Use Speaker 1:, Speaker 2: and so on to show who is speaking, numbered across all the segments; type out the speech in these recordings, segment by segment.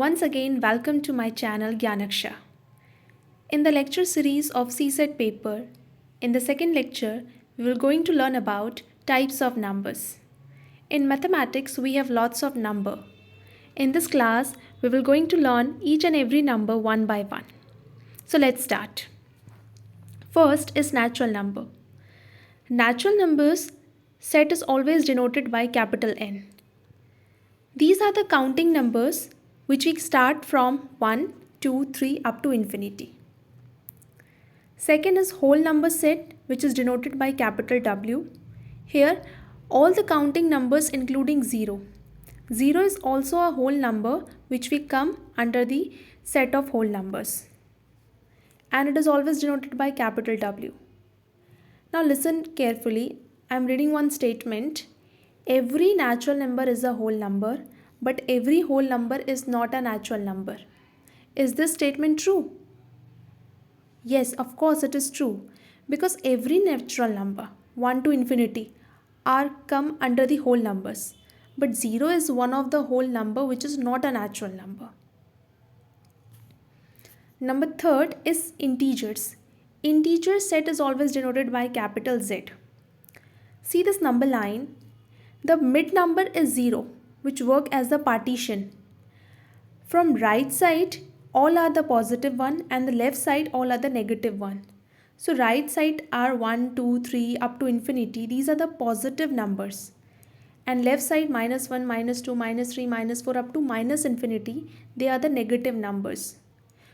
Speaker 1: Once again, welcome to my channel Gyanaksha. In the lecture series of CSET paper, in the second lecture, we will going to learn about types of numbers. In mathematics, we have lots of number. In this class, we will going to learn each and every number one by one. So let's start. First is natural number. Natural numbers set is always denoted by capital N. These are the counting numbers which we start from 1, 2, 3 up to infinity. Second is whole number set, which is denoted by capital W. Here all the counting numbers including 0. 0 is also a whole number which we come under the set of whole numbers. And it is always denoted by capital W. Now listen carefully. I am reading one statement. Every natural number is a whole number, but every whole number is not a natural number. Is this statement true? Yes, of course it is true, because every natural number 1 to infinity are come under the whole numbers, but 0 is one of the whole number which is not a natural number. Number third is integers. Integer set is always denoted by capital Z. See this number line. The mid number is 0, which work as the partition. From right side, all are the positive one, and the left side, all are the negative one. So right side are 1, 2, 3 up to infinity. These are the positive numbers. And left side -1, -2, -3, -4 up to minus infinity, they are the negative numbers.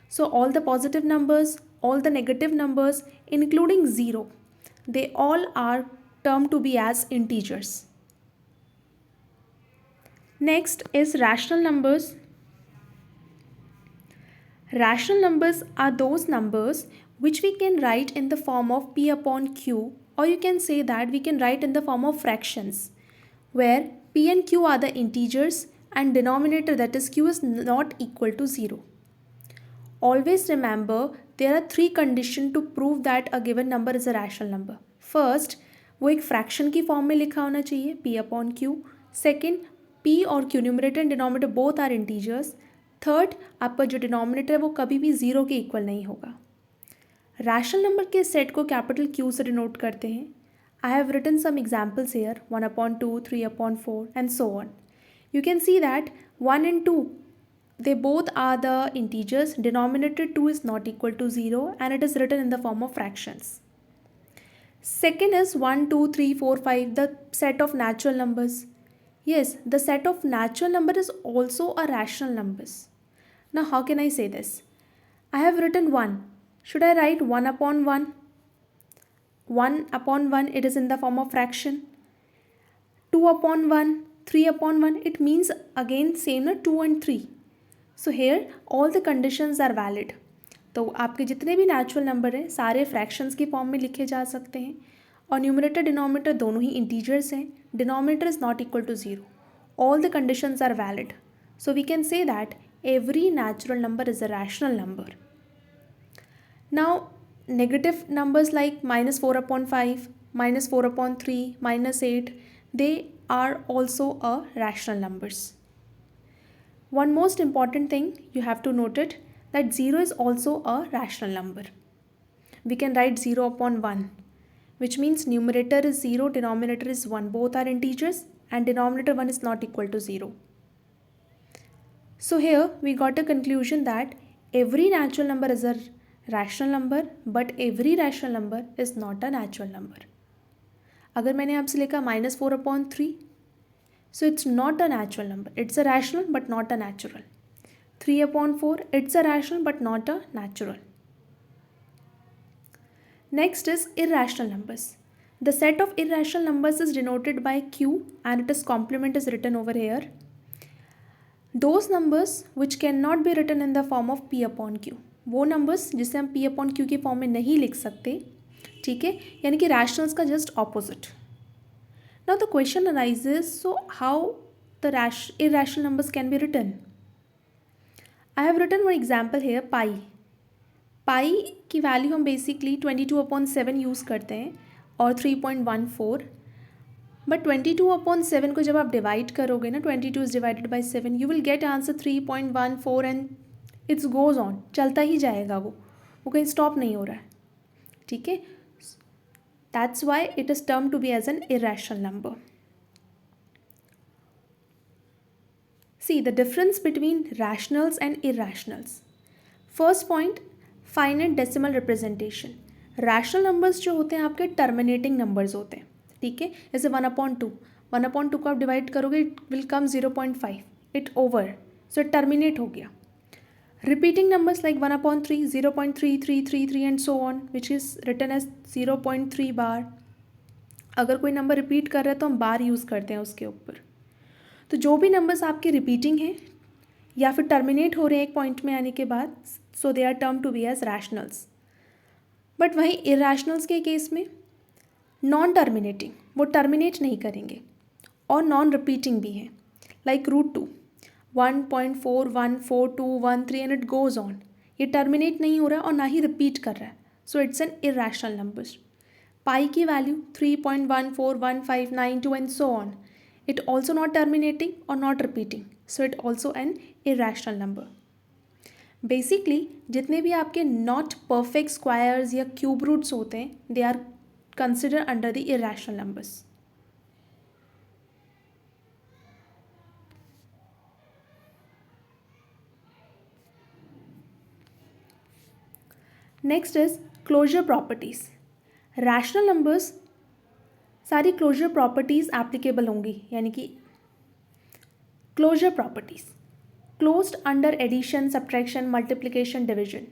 Speaker 1: So all the positive numbers, all the negative numbers, including 0, they all are termed to be as integers. Next is rational numbers. Rational numbers are those numbers which we can write in the form of P upon Q, or you can say that we can write in the form of fractions, where P and Q are the integers and denominator, that is Q, is not equal to 0. Always remember there are three conditions to prove that a given number is a rational number. First, वो एक fraction की form में लिखा होना चाहिए P upon Q. Second, P और Q numerator and denominator both are integers. Third, आपका जो डिनोमिनेटर है वो कभी भी 0 के इक्वल नहीं होगा. रैशनल नंबर के सेट को कैपिटल Q से डिनोट करते हैं. I have written some examples here 1/2, 3/4 and so on. You can see that 1 and 2, they both are the integers. Denominator 2 is not equal to 0 and it is written in the form of fractions. Second is 1, 2, 3, 4, 5, the set of natural numbers. Yes, the set of natural number is also a rational numbers. Now how can I say this? I have written 1. Should I write 1/1? 1/1, it is in the form of fraction. 2/1, 3/1, it means again same na 2 and 3. So here all the conditions are valid. तो आपके जितने भी natural number हैं सारे fractions की form में लिखे जा सकते हैं, और न्यूमरेटर डिनोमिनेटर दोनों ही इंटीजर्स हैं. Denominator is not equal to 0. All the conditions are valid. So we can say that every natural number is a rational number. Now negative numbers like -4/5, -4/3, -8, they are also a rational numbers. One most important thing you have to note it, that 0 is also a rational number. We can write 0/1, which means numerator is 0, denominator is 1. Both are integers and denominator 1 is not equal to 0. So here we got a conclusion that every natural number is a rational number, but every rational number is not a natural number. अगर मैंने आपसे लिखा -4/3, so it's not a natural number. It's a rational but not a natural. 3/4, it's a rational but not a natural. Next is irrational numbers. The set of irrational numbers is denoted by Q and its complement is written over here. Those numbers which cannot be written in the form of P upon Q. वो numbers जिसे हम P upon Q की form में नहीं लिख सकते, ठीक है, यानी कि rationals का just opposite. Now the question arises, so how the irrational numbers can be written? I have written one example here, pi. Pi की वैल्यू हम बेसिकली 22/7 यूज़ करते हैं और 3.14. बट 22/7 को जब आप डिवाइड करोगे ना, 22 is divided by 7, you will get answer 3.14 and it's goes on, चलता ही जाएगा वो कहीं स्टॉप नहीं हो रहा है, ठीक है. That's why it is term to be as an irrational number. See the difference between rationals and irrationals. First point, finite decimal representation. Rational numbers जो होते हैं आपके terminating numbers होते हैं, ठीक है. जैसे 1/2 को आप डिवाइड करोगे it will come 0.5, it over, so it terminate हो गया. Repeating numbers like 1/3, 0.3333 and so on, which is written as 0.3 बार. अगर कोई नंबर रिपीट कर रहा है तो हम बार यूज़ करते हैं उसके ऊपर. तो जो भी नंबर्स आपके रिपीटिंग हैं या फिर टर्मिनेट हो रहे हैं एक पॉइंट में आने के बाद, so they are term to be as rationals. But वहीं इरेशनल्स के केस में नॉन टर्मिनेटिंग, वो टर्मिनेट नहीं करेंगे, और नॉन रिपीटिंग भी हैं, like √2, 1.414213 and it goes on. ये टर्मिनेट नहीं हो रहा है और ना ही रिपीट कर रहा है, so it's an irrational number. Pi की value 3.141592 and so on. It also not terminating or not repeating, so it also an irrational number. Basically जितने भी आपके not perfect squares या cube roots होते हैं, they are considered under the irrational numbers. Next is closure properties. Rational numbers सारी closure properties applicable होंगी, यानी कि closure properties closed under addition, subtraction, multiplication, division.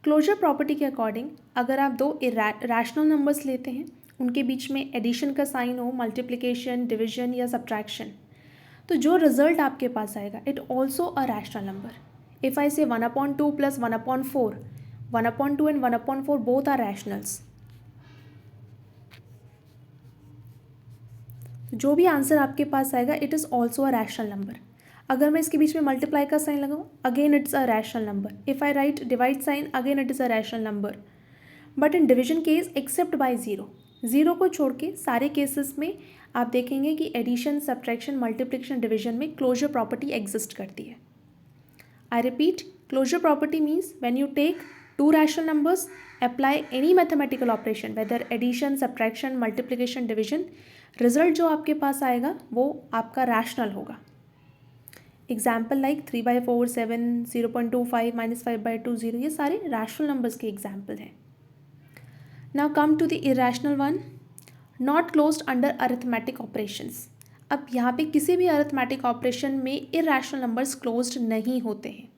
Speaker 1: Closure property के according अगर आप दो रैशनल नंबर्स लेते हैं, उनके बीच में एडिशन का साइन हो, मल्टीप्लिकेशन, डिवीजन या सब्ट्रैक्शन, तो जो रिजल्ट आपके पास आएगा it also a rational number. If आई से 1/2 + 1/4, 1/2 एंड 1/4 बोथ आर रैशनल्स. जो भी आंसर आपके पास आएगा it is also a rational number. अगर मैं इसके बीच में मल्टीप्लाई का साइन लगाऊँ, again it's a rational number. If I write divide sign, again it is a rational number. But in division case except by zero को छोड़ के सारे केसेस में आप देखेंगे कि एडिशन, सब्ट्रैक्शन, मल्टीप्लिकेशन, डिवीजन में क्लोजर प्रॉपर्टी एग्जिस्ट करती है. I repeat, closure property means when you take two rational numbers, apply any mathematical operation, whether addition, subtraction, multiplication, division, result जो आपके पास आएगा वो आपका रैशनल होगा. एग्जाम्पल लाइक 3/4, 7, 0.25, -5/2, 0, ये सारे रैशनल नंबर्स के एग्जाम्पल हैं. Now come to the irrational one, not closed under arithmetic operations. अब यहाँ पे किसी भी अरिथमेटिक ऑपरेशन में इरेशनल नंबर्स क्लोज्ड नहीं होते हैं.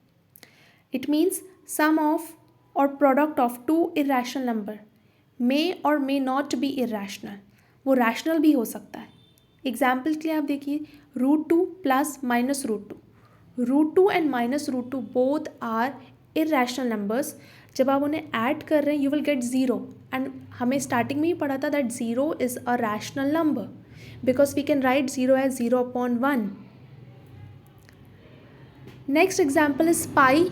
Speaker 1: इट मीन्स सम ऑफ और product of two irrational number may और मे नॉट बी इरेशनल. वो रैशनल भी हो सकता है. एग्जाम्पल के लिए आप देखिए, √2 + -√2. √2 and -√2 both are irrational numbers. जब आप उन्हें ऐड कर रहे हैं यू विल गेट 0, एंड हमें स्टार्टिंग में ही पढ़ा था that 0 is a rational number because we can write 0 as 0/1. Next example is pi.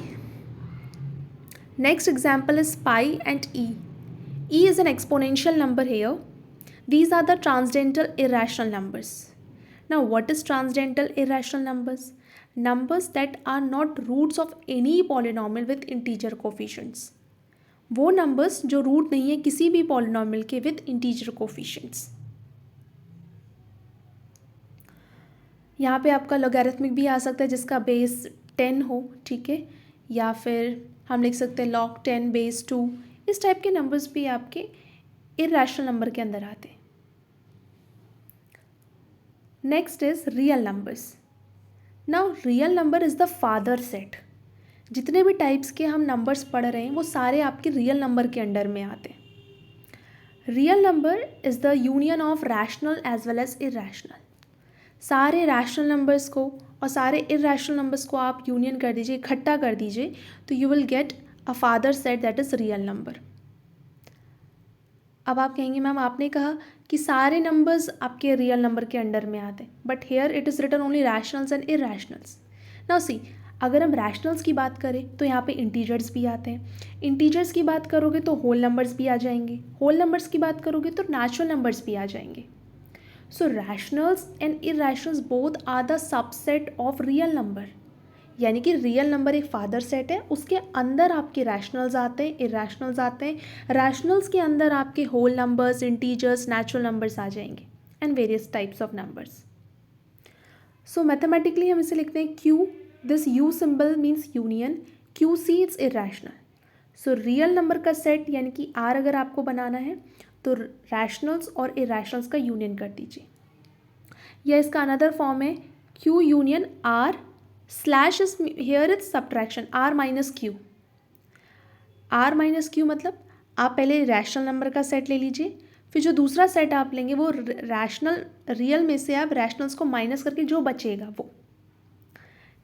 Speaker 1: Next example is pi and e. E is an exponential number here. These are the transcendental irrational numbers. Now what is transcendental irrational numbers? Numbers that are not roots of any polynomial with integer coefficients. वो numbers जो root नहीं है किसी भी polynomial के with integer coefficients. यहाँ पे आपका logarithmic भी आ सकता है जिसका बेस 10 हो, ठीक है, या फिर हम लिख सकते हैं log 10 बेस 2. इस टाइप के नंबर्स भी आपके इरेशनल नंबर के अंदर आते हैं. Next is real numbers. Now real number is the father set. जितने भी टाइप्स के हम नंबर्स पढ़ रहे हैं वो सारे आपके रियल नंबर के अंडर में आते हैं. Real number is the union of rational as well as irrational. सारे रैशनल नंबर्स को और सारे इरेशनल नंबर्स को आप यूनियन कर दीजिए, इकट्ठा कर दीजिए, तो you will get a father set that is real number. अब आप कहेंगे मैम आपने कहा कि सारे नंबर्स आपके रियल नंबर के अंडर में आते हैं, but here it is written only rationals and irrationals. Now see, अगर हम रैशनल्स की बात करें तो यहाँ पे इंटीजर्स भी आते हैं. इंटीजर्स की बात करोगे तो होल नंबर्स भी आ जाएंगे. होल नंबर्स की बात करोगे तो नेचुरल नंबर्स भी आ जाएंगे. So rationals and irrationals both are the subset of real number, यानी कि रियल नंबर एक फादर सेट है, उसके अंदर आपके रैशनल्स आते हैं, इरेशनल्स आते हैं, रैशनल्स के अंदर आपके whole numbers, integers, natural numbers आ जाएंगे and various types of numbers. So mathematically हम इसे लिखते हैं Q. This U symbol means union. Q C it's irrational. So real number का सेट यानी कि आर अगर आपको बनाना है तो रैशनल्स और इरेशनल्स का यूनियन कर दीजिए, या इसका अनदर फॉर्म है Q union R slash is here is subtraction R minus Q. R minus Q मतलब आप पहले रैशनल नंबर का सेट ले लीजिए, फिर जो दूसरा सेट आप लेंगे वो रैशनल रियल में से आप रैशनल्स को माइनस करके जो बचेगा वो.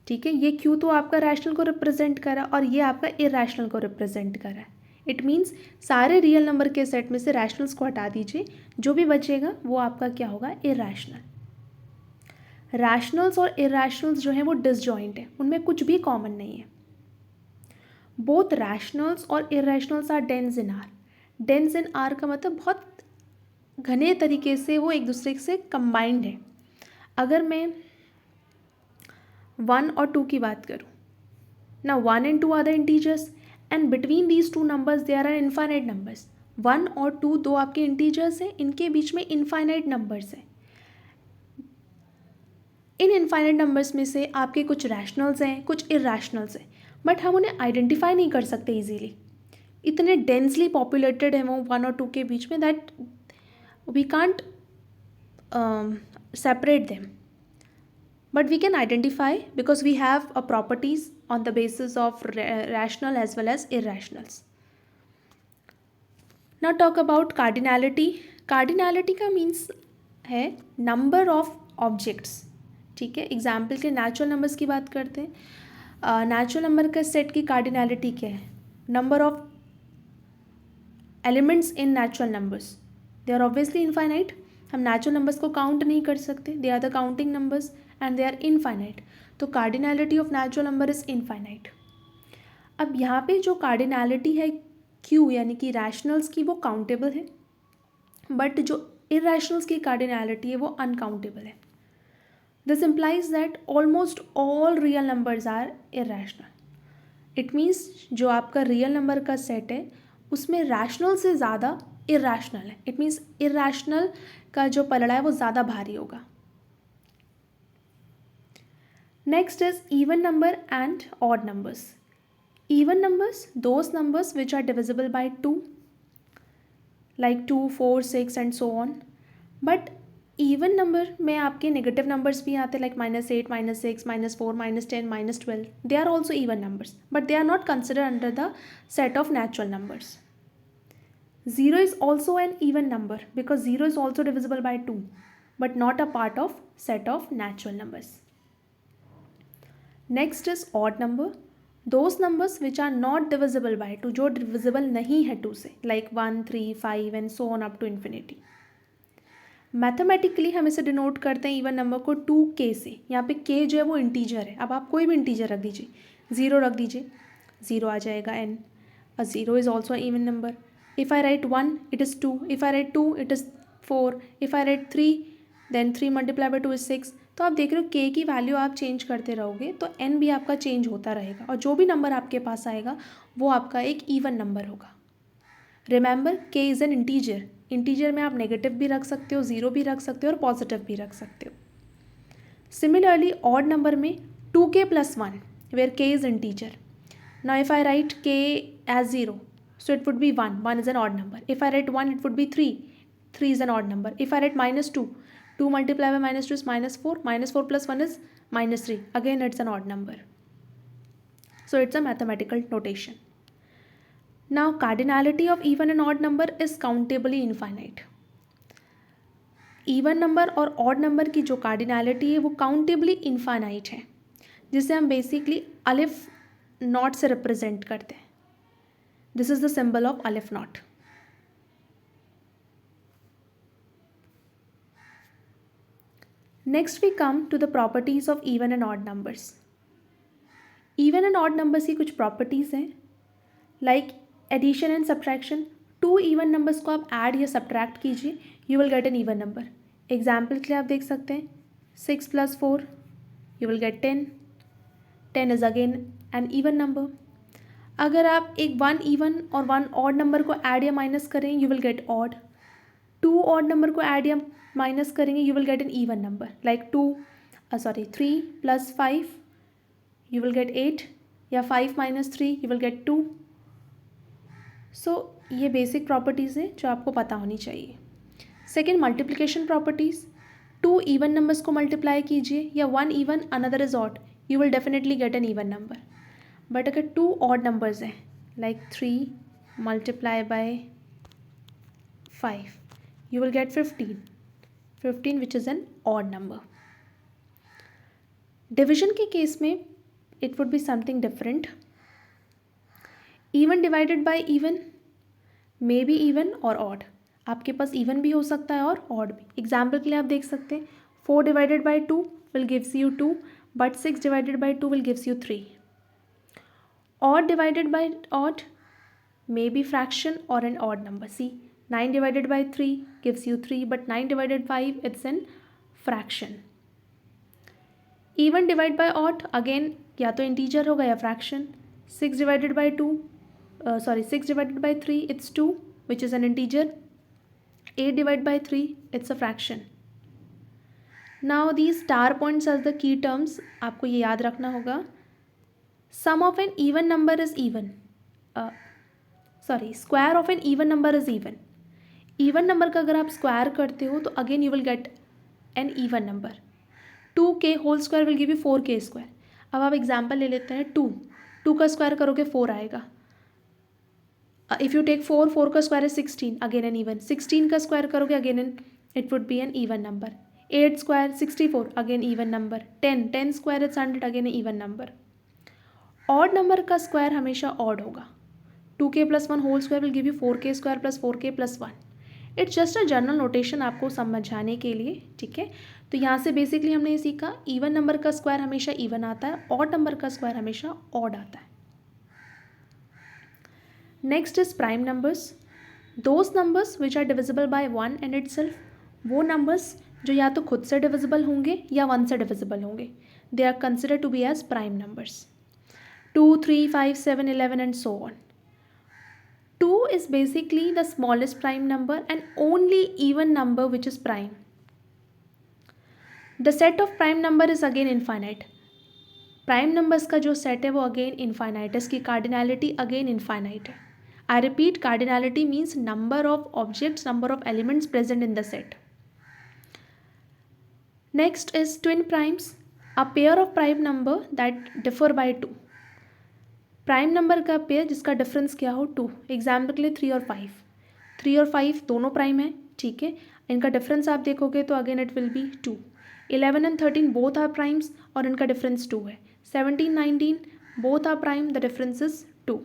Speaker 1: ठीक है, ये क्यू तो आपका रैशनल को रिप्रेजेंट करा और ये आपका इरेशनल को रिप्रेजेंट करा है. इट मीन्स सारे रियल नंबर के सेट में से रैशनल्स को हटा दीजिए, जो भी बचेगा वो आपका क्या होगा, इरेशनल. रैशनल्स और इरेशनल्स जो हैं वो डिसजॉइंट है, उनमें कुछ भी कॉमन नहीं है. बोथ रैशनल्स और irrationals are dense in R. Dense in R का मतलब बहुत घने तरीके से वो एक दूसरे से कंबाइंड है. अगर मैं 1 और 2 की बात करूँ ना, 1 and 2 are the integers and between these two numbers there are infinite numbers. 1 और 2 दो आपके इंटीजर्स हैं, इनके बीच में इनफाइनाइट नंबर्स हैं. इन इनफाइनाइट नंबर्स में से आपके कुछ रैशनल्स हैं, कुछ इरेशनल्स हैं, बट हम उन्हें आइडेंटिफाई नहीं कर सकते इजीली. इतने डेंसली पॉपुलेटेड हैं वो 1 और 2 के बीच में that we can't separate them. But we can identify because we have a properties on the basis of rational as well as irrationals. Now talk about cardinality. Cardinality का means है number of objects. ठीक है, example के natural numbers की बात करते हैं. Natural number का सेट की कार्डिनैलिटी क्या है, number of elements in natural numbers. They are obviously infinite. हम नेचुरल नंबर्स को काउंट नहीं कर सकते, they are the counting numbers and they are infinite. तो cardinality of natural number is infinite. अब यहाँ पे जो कार्डिनैलिटी है क्यू यानी कि रैशनल्स की वो काउंटेबल है, बट जो इरेशनल्स की कार्डिनैलिटी है वो अनकाउंटेबल है. This implies that almost all real numbers are irrational. It means जो आपका रियल नंबर का सेट है उसमें रैशनल से ज़्यादा इरेशनल है. इट मीन्स इरेशनल का जो पलड़ा है वो ज़्यादा भारी होगा. Next is even number and odd numbers. Even numbers those numbers which are divisible by 2 like 2, 4, 6 and so on. But even number में आपके नेगेटिव नंबर्स भी आते हैं like -8, -6, -4, -10, -12. They are also even numbers but they are not consider under the set of natural numbers. 0 is also an even number because 0 is also divisible by 2 but not a part of set of natural numbers. Next is odd number. Those numbers which are not divisible by 2, जो divisible नहीं है 2 से, like 1, 3, 5 and so on up to infinity. Mathematically हम इसे denote करते हैं even number को 2k से. यहाँ पे k जो है वो इंटीजर है. अब आप कोई भी इंटीजर रख दीजिए, 0 रख दीजिए, 0 आ जाएगा n. A 0 is also an even number. If I write 1, it is 2. If I write 2, it is 4. If I write 3, then 3 multiplied by 2 is 6. तो आप देख रहे हो k की वैल्यू आप चेंज करते रहोगे तो n भी आपका चेंज होता रहेगा और जो भी नंबर आपके पास आएगा वो आपका एक इवन नंबर होगा. Remember k is an integer. Integer में आप नेगेटिव भी रख सकते हो, 0 भी रख सकते हो और पॉजिटिव भी रख सकते हो. सिमिलरली ऑड नंबर में 2k plus 1 where k is integer. Now if I write k as 0, so it would be 1. 1 is an odd number. If I write 1, it would be 3. 3 is an odd number. If I write -2, 2 multiplied by -2 is -4. -4 plus 1 is -3. Again, it's an odd number. So it's a mathematical notation. Now, cardinality of even and odd number is countably infinite. Even number और odd number की जो cardinality है वो countably infinite है, जिसे हम basically अलिफ not से रिप्रेजेंट करते हैं. This is the symbol of aleph naught. Next we come to the properties of even and odd numbers. Even and odd numbers की कुछ प्रॉपर्टीज़ हैं like addition and subtraction. 2 even numbers को आप add या subtract कीजिए, you will get an even number. Example के लिए आप देख सकते हैं 6 + 4 you will get 10. 10 is again an even number. अगर आप एक 1 इवन और 1 ऑड नंबर को ऐड या माइनस करें you will gate odd. 2 odd number को ऐड या माइनस करेंगे you will get an even number like 3 + 5 you will get 8 या 5 - 3 you will get 2. सो ये बेसिक प्रॉपर्टीज़ हैं जो आपको पता होनी चाहिए. Second, multiplication properties. 2 even numbers को मल्टीप्लाई कीजिए या 1 even another is odd, you will definitely get an even number. But अगर 2 ऑड नंबर्स हैं like 3 × 5 you will get 15 which is an odd number. Division के केस में it would be something different. Even divided by even may be even or odd. आपके पास even भी हो सकता है और odd भी. एग्जाम्पल के लिए आप देख सकते हैं 4 divided by 2 will gives you 2 but 6 divided by 2 will gives you 3. Odd divided by odd may be fraction or an odd number. See, 9 divided by 3 gives you 3 but 9 divided by 5 it's an fraction. Even divide by odd again या तो integer होगा या fraction. 6 divided by 3 it's 2 which is an integer. 8 divided by 3 it's a fraction. Now these star points are the key terms. आपको ये याद रखना होगा. Sum of an even number is even. Square of an even number is even. Even number का अगर आप square करते हो तो again you will get an even number. 2k whole square will give you 4k square. अब आप example ले लेते हैं 2 का स्क्वायर करोगे 4 आएगा. इफ़ यू टेक 4 का स्क्वायर है 16 अगेन एन इवन. 16 का स्क्वायर करोगे again it would be an even number. 8 square 64 again even number. 10 square it's 100 again even number. Odd number का स्क्वायर हमेशा ऑड होगा. 2k + 1 whole square will give you 4k square + 4k + 1. It's just a general notation आपको समझाने के लिए, ठीक है. तो यहाँ से बेसिकली हमने ये सीखा इवन नंबर का स्क्वायर हमेशा इवन आता है, ऑड नंबर का स्क्वायर हमेशा ऑड आता है. Next is prime numbers. Those numbers which are divisible by 1 and itself. वो नंबर्स जो या तो खुद से डिविजिबल होंगे या 1 से डिविजिबल होंगे, they are consider to be as prime numbers. 2, 3, 5, 7, 11 and so on. 2 is basically the smallest prime number and only even number which is prime. The set of prime number is again infinite. Prime numbers का जो set है वो again infinite है. इसकी cardinality again infinite है. I repeat, cardinality means number of objects, number of elements present in the set. Next is twin primes, a pair of prime number that differ by 2. Prime number का pair जिसका difference क्या हो 2. Example के लिए 3 और 5. 3 और 5 दोनों prime है, ठीक है. इनका डिफरेंस आप देखोगे तो again it will be 2. 11 and 13 both are primes और इनका डिफरेंस 2 है. 17, 19 both are prime, the difference is 2.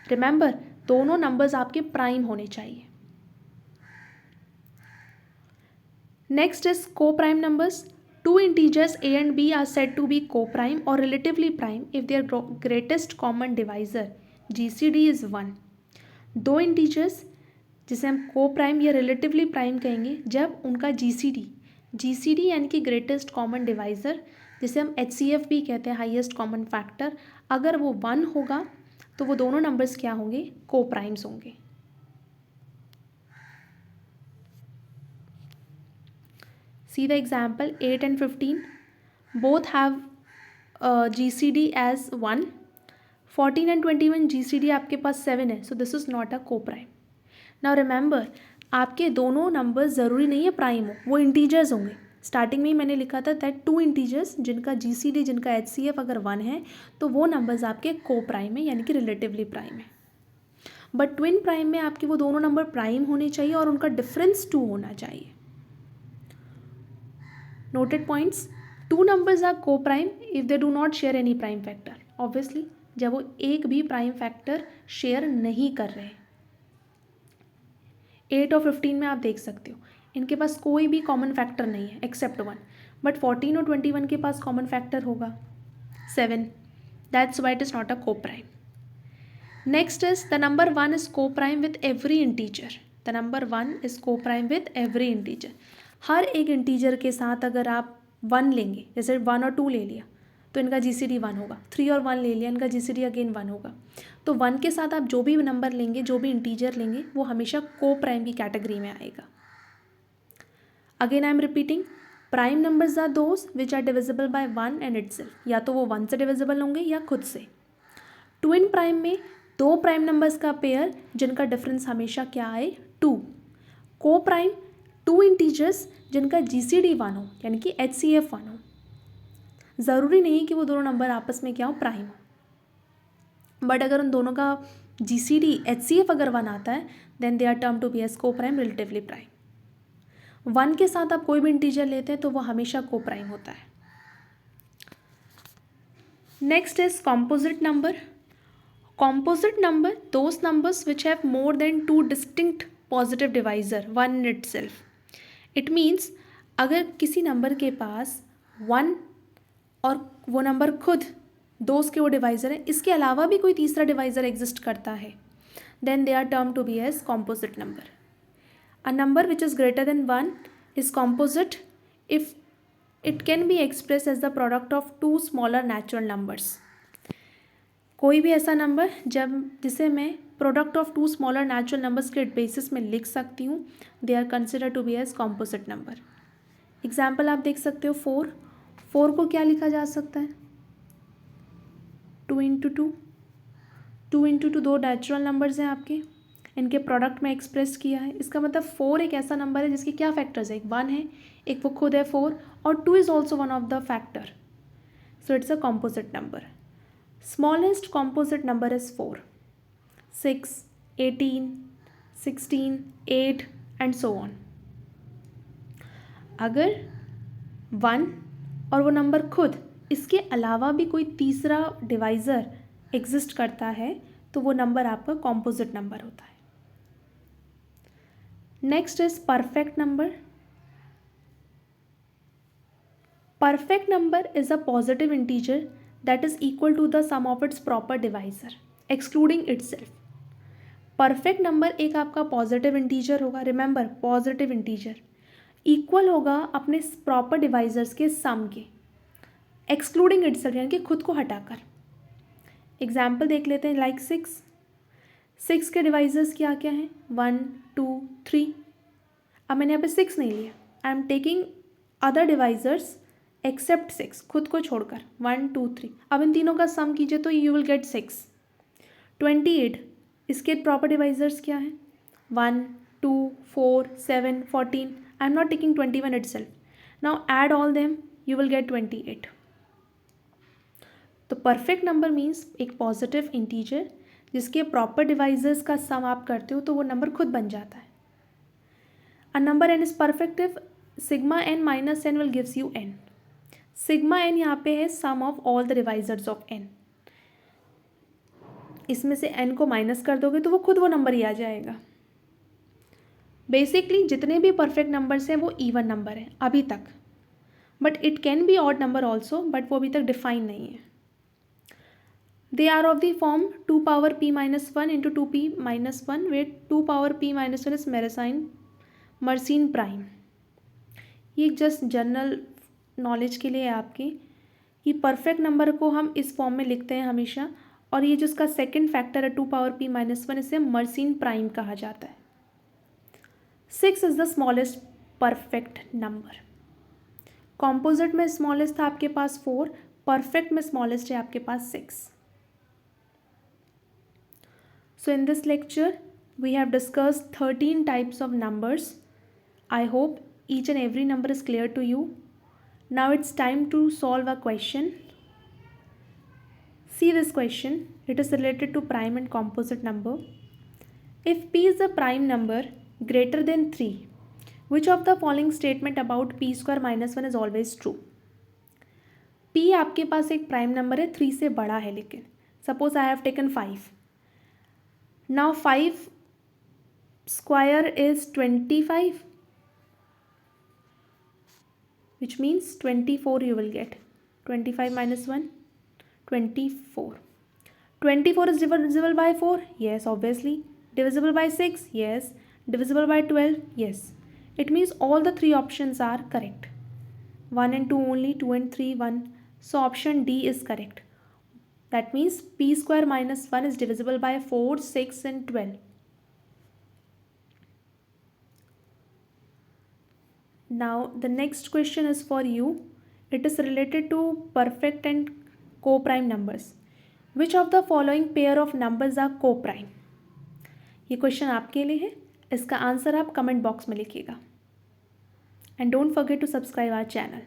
Speaker 1: Remember, दोनों नंबर्स आपके प्राइम होने चाहिए. Next is coprime numbers. Two integers a and b are said to be co-prime or relatively prime if their greatest common divisor GCD is 1. दो integers जिसे हम co-prime या relatively prime कहेंगे जब उनका GCD यानी कि greatest common divisor, जिसे हम HCF भी कहते हैं highest common factor, अगर वो 1 होगा तो वो दोनों numbers क्या होंगे, co-primes होंगे. See the example 8 and 15 both have GCD as 1. 14 and 21 GCD आपके पास 7 है, so this is not a co-prime. Now remember, आपके दोनों नंबर ज़रूरी नहीं है प्राइम हो, वो इंटीजर्स होंगे. स्टार्टिंग में ही मैंने लिखा था दैट 2 इंटीजर्स जिनका GCD जिनका HCF अगर 1 है तो वो नंबर्स आपके को-प्राइम है यानी कि रिलेटिवली प्राइम है. बट ट्विन प्राइम में आपके वो दोनों नंबर प्राइम होने चाहिए और उनका डिफरेंस 2 होना चाहिए. Noted points. Two numbers are co-prime if they do not share any prime factor. Obviously, जब वो एक भी प्राइम फैक्टर शेयर नहीं कर रहे. 8 और 15 में आप देख सकते हो इनके पास कोई भी कॉमन फैक्टर नहीं है एक्सेप्ट 1. बट 14 और 21 के पास कॉमन फैक्टर होगा 7. That's why it is not a co-prime. Next is the number 1 is co-prime with every integer. The number 1 is co-prime with every integer. हर एक इंटीजर के साथ अगर आप 1 लेंगे, जैसे 1 और 2 ले लिया तो इनका जीसीडी 1 होगा, 3 और 1 ले लिया इनका जीसीडी अगेन 1 होगा। तो 1 के साथ आप जो भी नंबर लेंगे, जो भी इंटीजर लेंगे, वो हमेशा को प्राइम की कैटेगरी में आएगा। Again I am repeating, prime numbers are those which are divisible by 1 and itself, या तो वो 1 से डिविजिबल होंगे या खुद से। ट्विन प्राइम में दो प्राइम नंबर्स का पेयर जिनका डिफरेंस हमेशा क्या आए, 2। को प्राइम 2 इंटीजर्स जिनका जीसीडी 1 हो, यानी कि एचसीएफ 1 हो। ज़रूरी नहीं कि वो दोनों नंबर आपस में क्या हो, प्राइम हो, बट अगर उन दोनों का जीसीडी एचसीएफ अगर 1 आता है then they are term to be as coprime, relatively prime. 1 के साथ आप कोई भी इंटीजर लेते हैं तो वो हमेशा को प्राइम होता है। Next is composite number. Composite number, those numbers which have more than 2 distinct positive divisor, 1 in itself. It means अगर किसी नंबर के पास 1 और वो नंबर खुद 2 के वो डिवाइज़र है, इसके अलावा भी कोई तीसरा डिवाइज़र एग्जिस्ट करता है, then they are termed to be as composite number. A number which is greater than 1 is composite if it can be expressed as the product of 2 smaller natural numbers. कोई भी ऐसा number जिसे मैं product of 2 smaller natural numbers के basis में लिख सकती हूँ, they are consider to be as composite number. Example आप देख सकते हो, 4 को क्या लिखा जा सकता है, 2 इंटू 2 दो नेचुरल नंबर्स हैं आपके, इनके प्रोडक्ट में एक्सप्रेस किया है। इसका मतलब 4 एक ऐसा नंबर है जिसके क्या फैक्टर्स है, एक 1 है, एक वो खुद है 4, और 2 is also one of the factor, so it's a composite number. Smallest composite number is 4, 6, 18, 16, 8 and so on. अगर 1 और वो नंबर खुद, इसके अलावा भी कोई तीसरा डिवाइज़र एग्जिस्ट करता है तो वो नंबर आपका कॉम्पोजिट नंबर होता है। Next is perfect number. Perfect number is a positive integer that is equal to the sum of its proper divisor excluding itself. Perfect number एक आपका पॉजिटिव इंटीजर होगा, रिमेंबर पॉजिटिव इंटीजर, इक्वल होगा अपने proper divisors के सम के, excluding itself यानी कि खुद को हटाकर। एग्जाम्पल देख लेते हैं, लाइक 6 के डिवाइजर्स क्या क्या हैं, 1, 2, 3। अब मैंने यहाँ पे 6 नहीं लिया, I am taking other divisors except 6, खुद को छोड़कर 1, 2, 3। अब इन तीनों का सम कीजिए तो यू विल गेट 6। 28, इसके प्रॉपर डिवाइजर्स क्या हैं, 1, 2, 4, 7, 14। I am not taking 21 itself, now add all them, you will gate 28। तो परफेक्ट नंबर मीन्स एक पॉजिटिव इंटीजर जिसके प्रॉपर डिवाइजर्स का सम आप करते हो तो वो नंबर खुद बन जाता है। A number n is perfect if sigma n minus n will gives you n। Sigma n यहाँ पे है sum of all the divisors of n, इसमें से n को माइनस कर दोगे तो वो खुद वो नंबर ही आ जाएगा। बेसिकली जितने भी परफेक्ट नंबर्स हैं वो इवन नंबर हैं अभी तक, but it can be odd number also, but वो अभी तक डिफाइन नहीं है। They are of the form 2 power p minus 1 into 2p minus 1 wait 2 power p minus 1 is Mersenne prime. ये जस्ट जनरल नॉलेज के लिए है आपके, कि परफेक्ट नंबर को हम इस फॉर्म में लिखते हैं हमेशा, और ये जो इसका सेकंड फैक्टर है 2 पावर p माइनस 1, इसे मर्सिन प्राइम कहा जाता है। 6 is the smallest perfect number. Composite में स्मॉलेस्ट था आपके पास 4, परफेक्ट में स्मॉलेस्ट है आपके पास 6। So in this lecture we have discussed 13 types of numbers. I hope each and every number is clear to you. Now it's time to solve a question. See this question. It is related to prime and composite number. If p is a prime number greater than 3, which of the following statement about p square minus 1 is always true? p आपके पास एक prime number है, 3 से बड़ा है, लेकिन suppose I have taken 5. Now 5 square is 25, which means 24 you will get. 25 minus 1, 24. 24 is divisible by 4? Yes, obviously. Divisible by 6? Yes. Divisible by 12? Yes. It means all the three options are correct. 1 and 2 only, 2 and 3, 1. So option D is correct. That means p square minus 1 is divisible by 4, 6 and 12. Now the next question is for you. It is related to perfect and co-prime numbers. Which of the following pair of numbers are co-prime? ये question आपके लिए है. इसका answer आप comment box में लिखिएगा. And don't forget to subscribe our channel.